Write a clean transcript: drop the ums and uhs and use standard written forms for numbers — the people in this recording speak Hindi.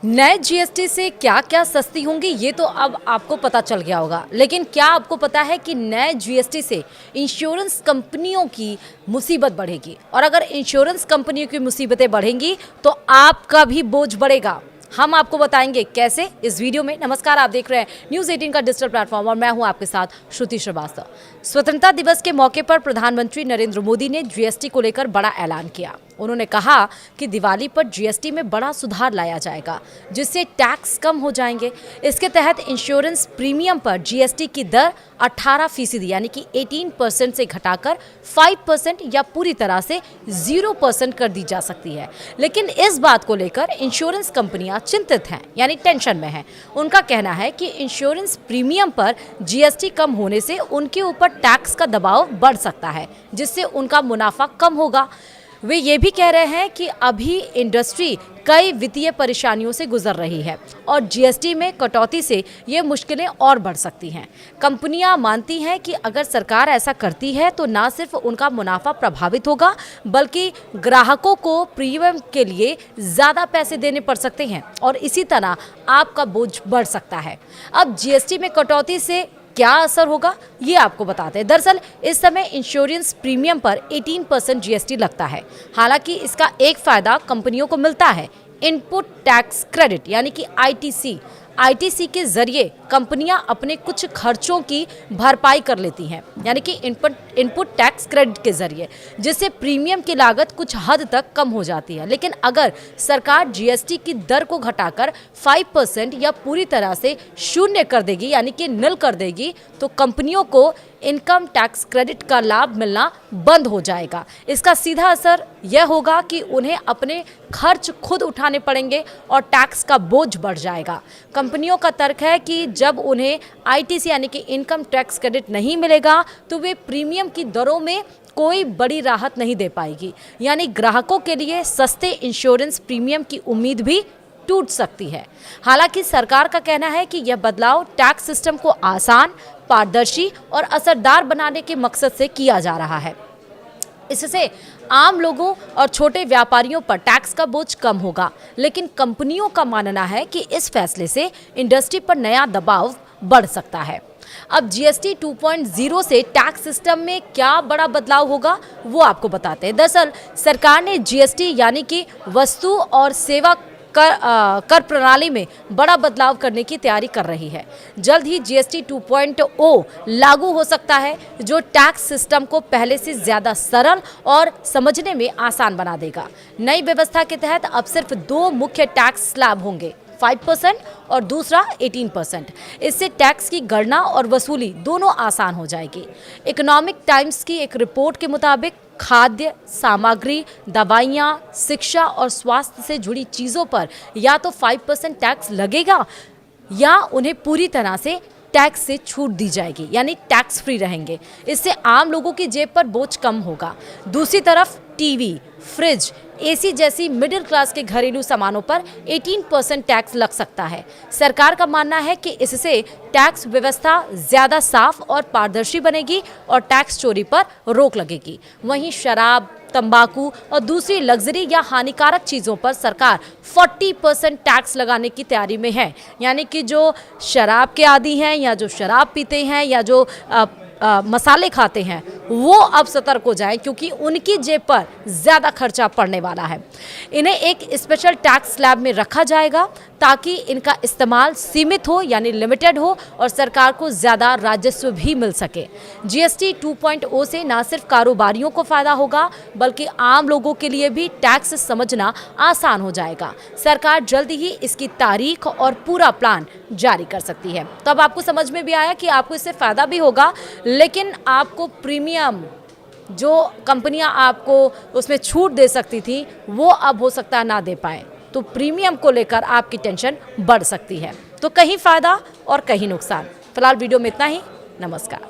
नए जीएसटी से क्या क्या सस्ती होंगी ये तो अब आपको पता चल गया होगा, लेकिन क्या आपको पता है कि नए जीएसटी से इंश्योरेंस कंपनियों की मुसीबत बढ़ेगी। और अगर इंश्योरेंस कंपनियों की मुसीबतें बढ़ेंगी तो आपका भी बोझ बढ़ेगा। हम आपको बताएंगे कैसे इस वीडियो में। नमस्कार, आप देख रहे हैं न्यूज़ 18 का डिजिटल प्लेटफॉर्म और मैं हूं आपके साथ श्रुति श्रीवास्तव। स्वतंत्रता दिवस के मौके पर प्रधानमंत्री नरेंद्र मोदी ने जीएसटी को लेकर बड़ा ऐलान किया। उन्होंने कहा कि दिवाली पर जीएसटी में बड़ा सुधार लाया जाएगा, जिससे टैक्स कम हो जाएंगे। इसके तहत इंश्योरेंस प्रीमियम पर जीएसटी की दर 18% यानी कि 18% से घटाकर 5% या पूरी तरह से 0% कर दी जा सकती है। लेकिन इस बात को लेकर इंश्योरेंस कंपनियां चिंतित हैं, यानी टेंशन में हैं। उनका कहना है कि इंश्योरेंस प्रीमियम पर जीएसटी कम होने से उनके ऊपर टैक्स का दबाव बढ़ सकता है, जिससे उनका मुनाफा कम होगा। वे ये भी कह रहे हैं कि अभी इंडस्ट्री कई वित्तीय परेशानियों से गुजर रही है और जीएसटी में कटौती से ये मुश्किलें और बढ़ सकती हैं। कंपनियां मानती हैं कि अगर सरकार ऐसा करती है तो ना सिर्फ उनका मुनाफा प्रभावित होगा, बल्कि ग्राहकों को प्रीमियम के लिए ज़्यादा पैसे देने पड़ सकते हैं और इसी तरह आपका बोझ बढ़ सकता है। अब जीएसटी में कटौती से क्या असर होगा ये आपको बताते हैं। दरअसल इस समय इंश्योरेंस प्रीमियम पर 18% जीएसटी लगता है। हालांकि इसका एक फायदा कंपनियों को मिलता है, इनपुट टैक्स क्रेडिट यानी कि आईटीसी के जरिए कंपनियां अपने कुछ खर्चों की भरपाई कर लेती हैं, यानी कि इनपुट टैक्स क्रेडिट के जरिए, जिससे प्रीमियम की लागत कुछ हद तक कम हो जाती है। लेकिन अगर सरकार जीएसटी की दर को घटाकर 5% या पूरी तरह से शून्य कर देगी, यानी कि निल कर देगी, तो कंपनियों को इनकम टैक्स क्रेडिट का लाभ मिलना बंद हो जाएगा। इसका सीधा असर यह होगा कि उन्हें अपने खर्च खुद उठाने पड़ेंगे और टैक्स का बोझ बढ़ जाएगा। कंपनियों का तर्क है कि जब उन्हें आईटीसी यानी कि इनकम टैक्स क्रेडिट नहीं मिलेगा तो वे प्रीमियम की दरों में कोई बड़ी राहत नहीं दे पाएगी, यानी ग्राहकों के लिए सस्ते इंश्योरेंस प्रीमियम की उम्मीद भी टूट सकती है। हालांकि सरकार का कहना है कि यह बदलाव टैक्स सिस्टम को आसान, पारदर्शी और असरदार बनाने के मकसद से किया जा रहा है। इससे आम लोगों और छोटे व्यापारियों पर टैक्स का बोझ कम होगा, लेकिन कंपनियों का मानना है कि इस फैसले से इंडस्ट्री पर नया दबाव बढ़ सकता है। अब जीएसटी 2.0 से टैक्स सिस्टम में क्या बड़ा बदलाव होगा वो आपको बताते हैं। दरअसल सरकार ने जीएसटी यानी कि वस्तु और सेवा कर प्रणाली में बड़ा बदलाव करने की तैयारी कर रही है। जल्द ही जीएसटी 2.0 लागू हो सकता है, जो टैक्स सिस्टम को पहले से ज़्यादा सरल और समझने में आसान बना देगा। नई व्यवस्था के तहत अब सिर्फ दो मुख्य टैक्स स्लैब होंगे, 5% और दूसरा 18%। इससे टैक्स की गणना और वसूली दोनों आसान हो जाएगी। इकोनॉमिक टाइम्स की एक रिपोर्ट के मुताबिक खाद्य सामग्री, दवाइयाँ, शिक्षा और स्वास्थ्य से जुड़ी चीज़ों पर या तो 5% टैक्स लगेगा या उन्हें पूरी तरह से टैक्स से छूट दी जाएगी, यानी टैक्स फ्री रहेंगे। इससे आम लोगों की जेब पर बोझ कम होगा। दूसरी तरफ टीवी, फ्रिज, एसी जैसी मिडिल क्लास के घरेलू सामानों पर 18% टैक्स लग सकता है। सरकार का मानना है कि इससे टैक्स व्यवस्था ज़्यादा साफ और पारदर्शी बनेगी और टैक्स चोरी पर रोक लगेगी। वहीं शराब, तंबाकू और दूसरी लग्जरी या हानिकारक चीज़ों पर सरकार 40% टैक्स लगाने की तैयारी में है, यानी कि जो शराब के आदी हैं या जो शराब पीते हैं या जो मसाले खाते हैं वो अब सतर्क हो जाएं, क्योंकि उनकी जेब पर ज़्यादा खर्चा पड़ने वाला है। इन्हें एक स्पेशल टैक्स स्लैब में रखा जाएगा ताकि इनका इस्तेमाल सीमित हो, यानी लिमिटेड हो, और सरकार को ज़्यादा राजस्व भी मिल सके। जीएसटी 2.0 से न सिर्फ कारोबारियों को फ़ायदा होगा, बल्कि आम लोगों के लिए भी टैक्स समझना आसान हो जाएगा। सरकार जल्द ही इसकी तारीख और पूरा प्लान जारी कर सकती है। तो अब आपको समझ में भी आया कि आपको इससे फ़ायदा भी होगा, लेकिन आपको प्रीमियम जो कंपनियां आपको उसमें छूट दे सकती थी वो अब हो सकता है ना दे पाए, तो प्रीमियम को लेकर आपकी टेंशन बढ़ सकती है। तो कहीं फ़ायदा और कहीं नुकसान। फिलहाल वीडियो में इतना ही। नमस्कार।